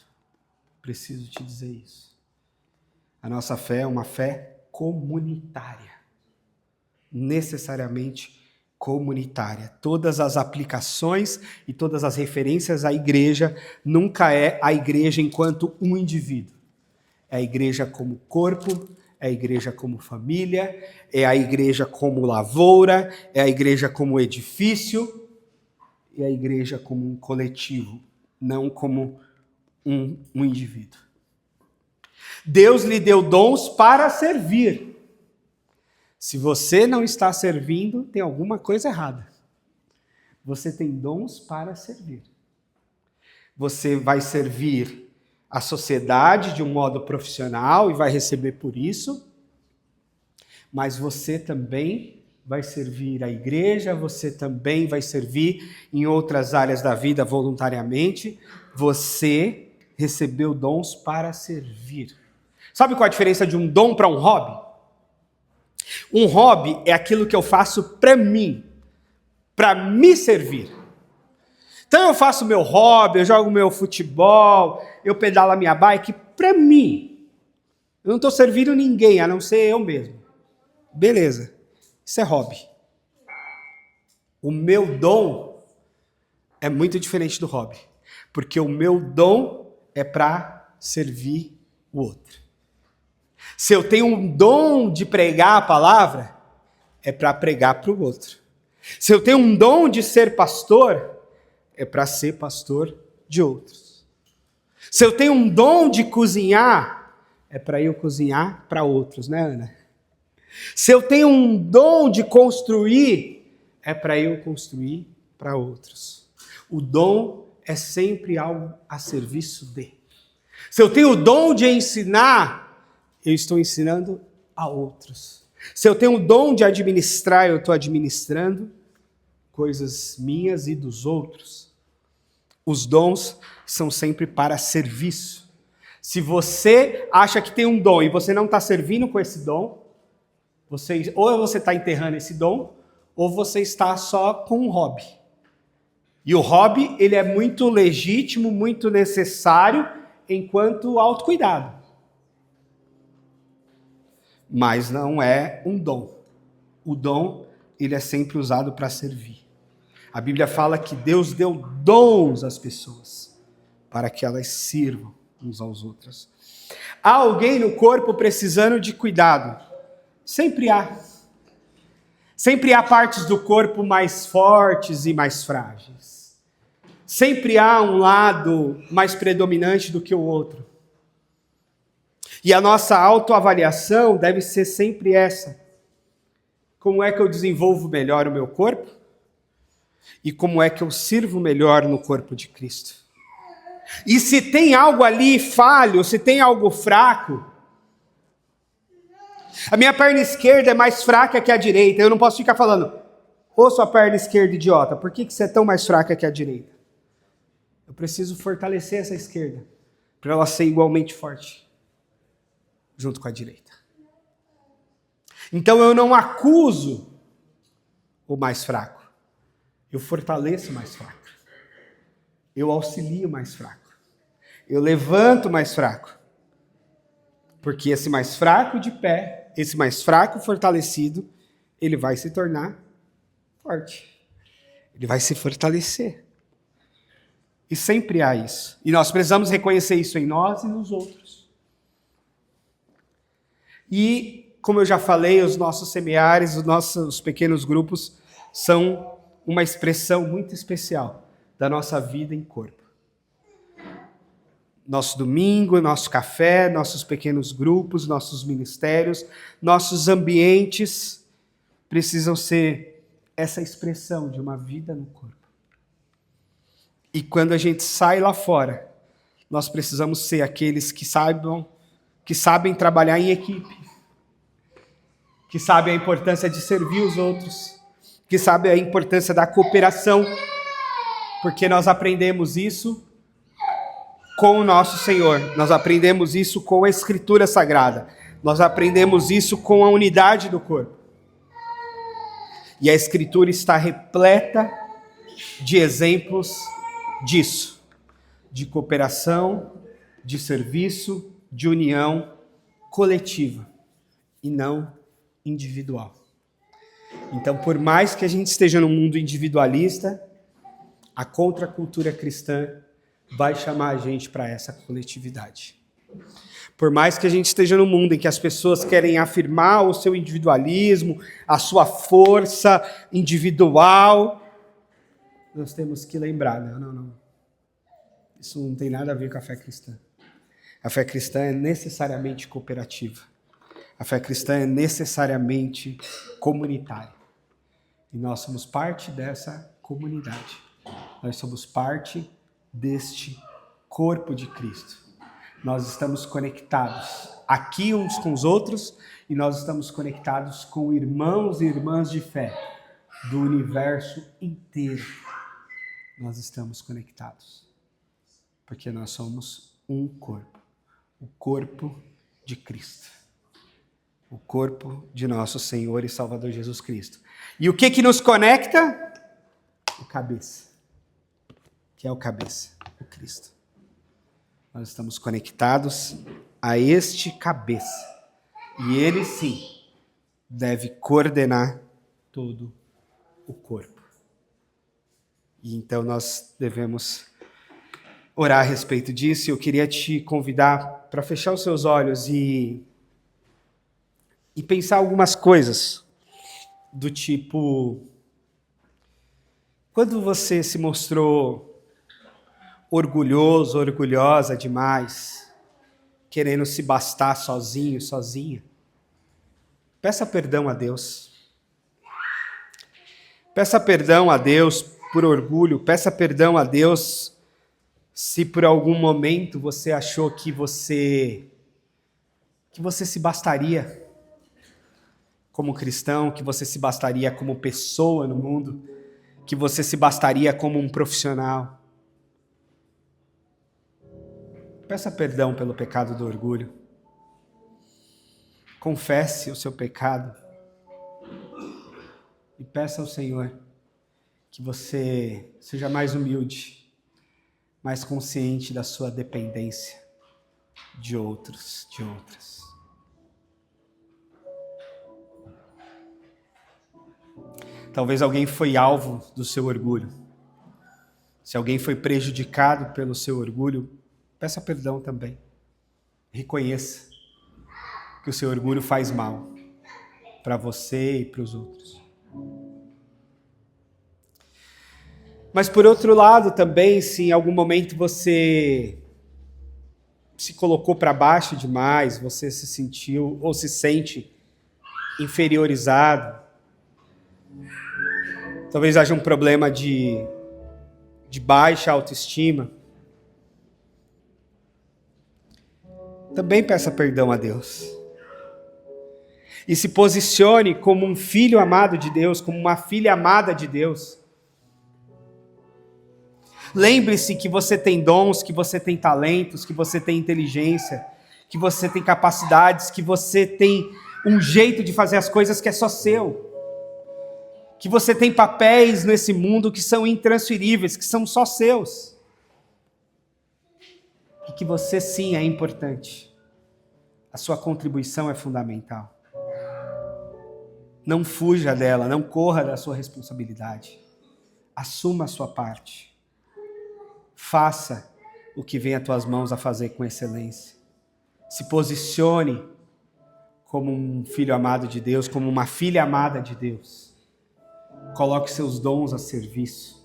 Preciso te dizer isso. A nossa fé é uma fé comunitária. Necessariamente comunitária. Todas as aplicações e todas as referências à igreja nunca é a igreja enquanto um indivíduo. É a igreja como corpo, é a igreja como família, é a igreja como lavoura, é a igreja como edifício, é a igreja como um coletivo, não como um indivíduo. Deus lhe deu dons para servir. Se você não está servindo, tem alguma coisa errada. Você tem dons para servir. Você vai servir a sociedade de um modo profissional e vai receber por isso, mas você também vai servir a igreja, você também vai servir em outras áreas da vida voluntariamente. Você recebeu dons para servir. Sabe qual a diferença de um dom para um hobby? Um hobby é aquilo que eu faço para mim, para me servir. Então eu faço meu hobby, eu jogo meu futebol, eu pedalo a minha bike para mim. Eu não estou servindo ninguém, a não ser eu mesmo. Beleza, isso é hobby. O meu dom é muito diferente do hobby, porque o meu dom é para servir o outro. Se eu tenho um dom de pregar a palavra, é para pregar para o outro. Se eu tenho um dom de ser pastor, é para ser pastor de outros. Se eu tenho um dom de cozinhar, é para eu cozinhar para outros, né, Ana? Se eu tenho um dom de construir, é para eu construir para outros. O dom é sempre algo a serviço de. Se eu tenho o dom de ensinar, eu estou ensinando a outros. Se eu tenho o dom de administrar, eu estou administrando coisas minhas e dos outros. Os dons são sempre para serviço. Se você acha que tem um dom e você não está servindo com esse dom, ou você está enterrando esse dom, ou você está só com um hobby. E o hobby, ele é muito legítimo, muito necessário, enquanto autocuidado. Mas não é um dom. O dom, ele é sempre usado para servir. A Bíblia fala que Deus deu dons às pessoas para que elas sirvam uns aos outros. Há alguém no corpo precisando de cuidado? Sempre há. Sempre há partes do corpo mais fortes e mais frágeis. Sempre há um lado mais predominante do que o outro. E a nossa autoavaliação deve ser sempre essa. Como é que eu desenvolvo melhor o meu corpo? E como é que eu sirvo melhor no corpo de Cristo? E se tem algo ali falho, se tem algo fraco, a minha perna esquerda é mais fraca que a direita, eu não posso ficar falando, ô sua perna esquerda idiota, por que você é tão mais fraca que a direita? Eu preciso fortalecer essa esquerda, para ela ser igualmente forte, junto com a direita. Então eu não acuso o mais fraco, eu fortaleço o mais fraco. Eu auxilio o mais fraco. Eu levanto o mais fraco. Porque esse mais fraco de pé, esse mais fraco fortalecido, ele vai se tornar forte. Ele vai se fortalecer. E sempre há isso. E nós precisamos reconhecer isso em nós e nos outros. E, como eu já falei, os nossos semiários, os nossos pequenos grupos, são uma expressão muito especial da nossa vida em corpo. Nosso domingo, nosso café, nossos pequenos grupos, nossos ministérios, nossos ambientes precisam ser essa expressão de uma vida no corpo. E quando a gente sai lá fora, nós precisamos ser aqueles que sabem trabalhar em equipe, que sabem a importância de servir os outros, que sabem a importância da cooperação. Porque nós aprendemos isso com o nosso Senhor. Nós aprendemos isso com a Escritura Sagrada. Nós aprendemos isso com a unidade do corpo. E a Escritura está repleta de exemplos disso. De cooperação, de serviço, de união coletiva e não individual. Então, por mais que a gente esteja num mundo individualista, a contracultura cristã vai chamar a gente para essa coletividade. Por mais que a gente esteja num mundo em que as pessoas querem afirmar o seu individualismo, a sua força individual, nós temos que lembrar, não. Isso não tem nada a ver com a fé cristã. A fé cristã é necessariamente cooperativa. A fé cristã é necessariamente comunitária. E nós somos parte dessa comunidade. Nós somos parte deste corpo de Cristo. Nós estamos conectados aqui uns com os outros e nós estamos conectados com irmãos e irmãs de fé do universo inteiro. Nós estamos conectados porque nós somos um corpo, o corpo de Cristo, o corpo de nosso Senhor e Salvador Jesus Cristo. E o que nos conecta? O cabeça, que é o cabeça, o Cristo. Nós estamos conectados a este cabeça. E ele, sim, deve coordenar todo o corpo. E então nós devemos orar a respeito disso. Eu queria te convidar para fechar os seus olhos e pensar algumas coisas do tipo: quando você se mostrou orgulhoso, orgulhosa demais, querendo se bastar sozinho, sozinha, peça perdão a Deus. Peça perdão a Deus por orgulho, peça perdão a Deus se por algum momento você achou que você se bastaria como cristão, que você se bastaria como pessoa no mundo, que você se bastaria como um profissional. Peça perdão pelo pecado do orgulho. Confesse o seu pecado. E peça ao Senhor que você seja mais humilde, mais consciente da sua dependência de outros, de outras. Talvez alguém foi alvo do seu orgulho. Se alguém foi prejudicado pelo seu orgulho, peça perdão também. Reconheça que o seu orgulho faz mal para você e para os outros. Mas por outro lado também, se em algum momento você se colocou para baixo demais, você se sentiu ou se sente inferiorizado, talvez haja um problema de baixa autoestima, também peça perdão a Deus. E se posicione como um filho amado de Deus, como uma filha amada de Deus. Lembre-se que você tem dons, que você tem talentos, que você tem inteligência, que você tem capacidades, que você tem um jeito de fazer as coisas que é só seu. Que você tem papéis nesse mundo que são intransferíveis, que são só seus. E que você sim é importante. A sua contribuição é fundamental. Não fuja dela, não corra da sua responsabilidade. Assuma a sua parte. Faça o que vem às tuas mãos a fazer com excelência. Se posicione como um filho amado de Deus, como uma filha amada de Deus. Coloque seus dons a serviço.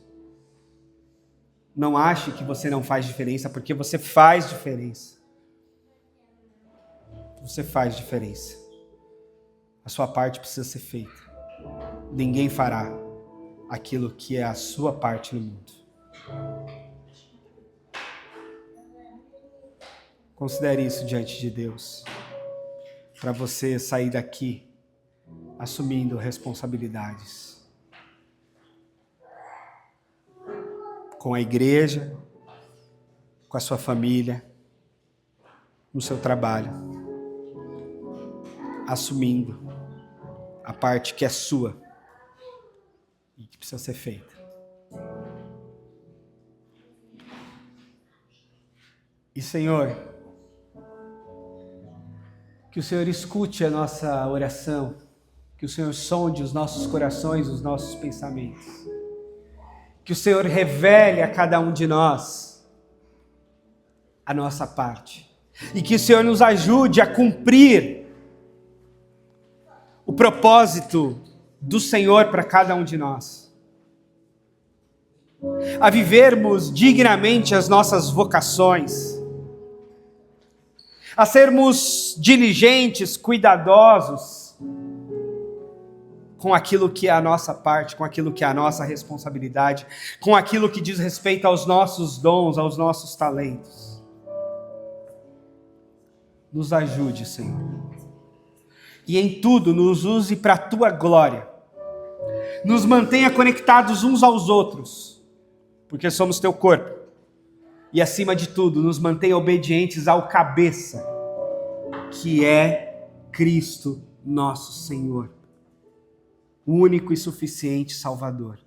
Não ache que você não faz diferença, porque você faz diferença. Você faz diferença. A sua parte precisa ser feita. Ninguém fará aquilo que é a sua parte no mundo. Considere isso diante de Deus, para você sair daqui assumindo responsabilidades. com a igreja, com a sua família, no seu trabalho, assumindo a parte que é sua e que precisa ser feita. E, Senhor, que o Senhor escute a nossa oração, que o Senhor sonde os nossos corações, os nossos pensamentos, que o Senhor revele a cada um de nós a nossa parte, e que o Senhor nos ajude a cumprir o propósito do Senhor para cada um de nós, a vivermos dignamente as nossas vocações, a sermos diligentes, cuidadosos com aquilo que é a nossa parte, com aquilo que é a nossa responsabilidade, com aquilo que diz respeito aos nossos dons, aos nossos talentos. Nos ajude, Senhor. E em tudo nos use para a Tua glória. Nos mantenha conectados uns aos outros, porque somos Teu corpo. E acima de tudo, nos mantenha obedientes ao cabeça, que é Cristo nosso Senhor. O único e suficiente Salvador.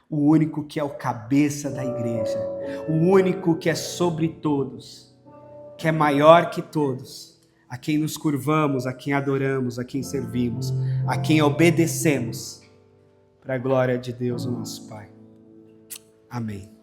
O único que é o cabeça da igreja. O único que é sobre todos. Que é maior que todos. A quem nos curvamos, a quem adoramos, a quem servimos, a quem obedecemos. Para a glória de Deus, o nosso Pai. Amém.